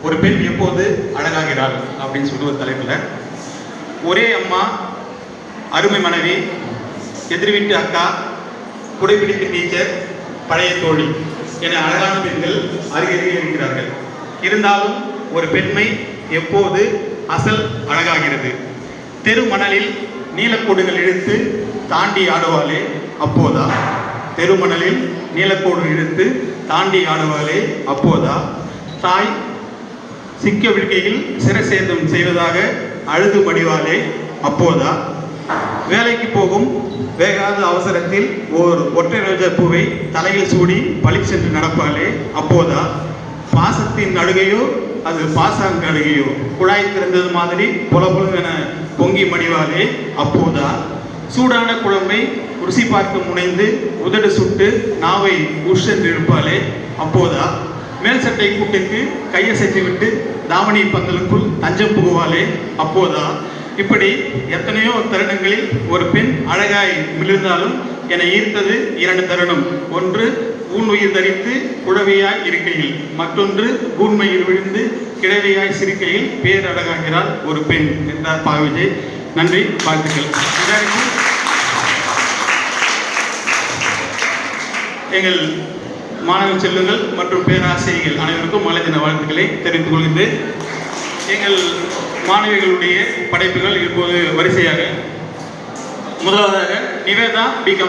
ஒரு பெண் எப்போது அழகாகிறாள் அப்படின்னு சொல்லி ஒரு தலைப்பில், ஒரே அம்மா, அருமை மனைவி, எதிர் வீட்டு அக்கா, குடைப்பிடிப்பு டீச்சர், பழைய தோழி என அழகான பெண்கள் அருகருகே இருக்கிறார்கள். இருந்தாலும் ஒரு பெண்மை எப்போது அசல் அழகாகிறது? தெரு மணலில் நீலக்கோடுகள் இழுத்து தாண்டி ஆடுவாளே அப்போதா? தெருமணலில் நீலக்கோடு இழுத்து தாண்டி ஆடுவாளே அப்போதா? தாய் சிக்க விழுக்கையில் சிரசேதம் செய்வதாக அழுது மடிவாளே அப்போதா? வேலைக்கு போகும் வேகாத அவசரத்தில் ஓர் ஒற்றை ரோஜா பூவை தலையில் சூடி பழி சென்று நடப்பாளே அப்போதா? பாசத்தின் அழுகையோ அது பாசாங்க அழுகையோ குழாய் திறந்தது மாதிரி புலபுலென பொங்கி மடிவாளே அப்போதா? சூடான குழம்பை ருசி பார்க்க முனைந்து உதடு சுட்டு நாவை உஷென்று இருப்பாளே அப்போதா? மேல் சட்டை கூட்டுக்கு கையசைத்து விட்டு தாவணி பந்தலுக்குள் தஞ்சம் புகுவாளே அப்போதா? இப்படி எத்தனையோ தருணங்களில் ஒரு பெண் அழகாய் மிளிர்ந்தாலும் என ஈர்த்தது இரண்டு தருணம். ஒன்று ஊனுயிர் தரித்து குழவியாய் இருக்கையில், மற்றொன்று கூர்மையில் விழுந்து கிழவியாய் சிரிக்கையில் பேரழகாகிறாள் ஒரு பெண் என்றார் பா. விஜய். நன்றி, வாழ்த்துக்கள். எங்கள் மாணவ செல்வங்கள் மற்றும் பேராசிரியர்கள் அனைவருக்கும் மழை தின வாழ்த்துக்களை தெரிவித்துக் கொள்கின்றேன். எங்கள் மாணவிகளுடைய படைப்புகள் இப்போது வரிசையாக, முதலாவதாக நிவேதா பிகாம்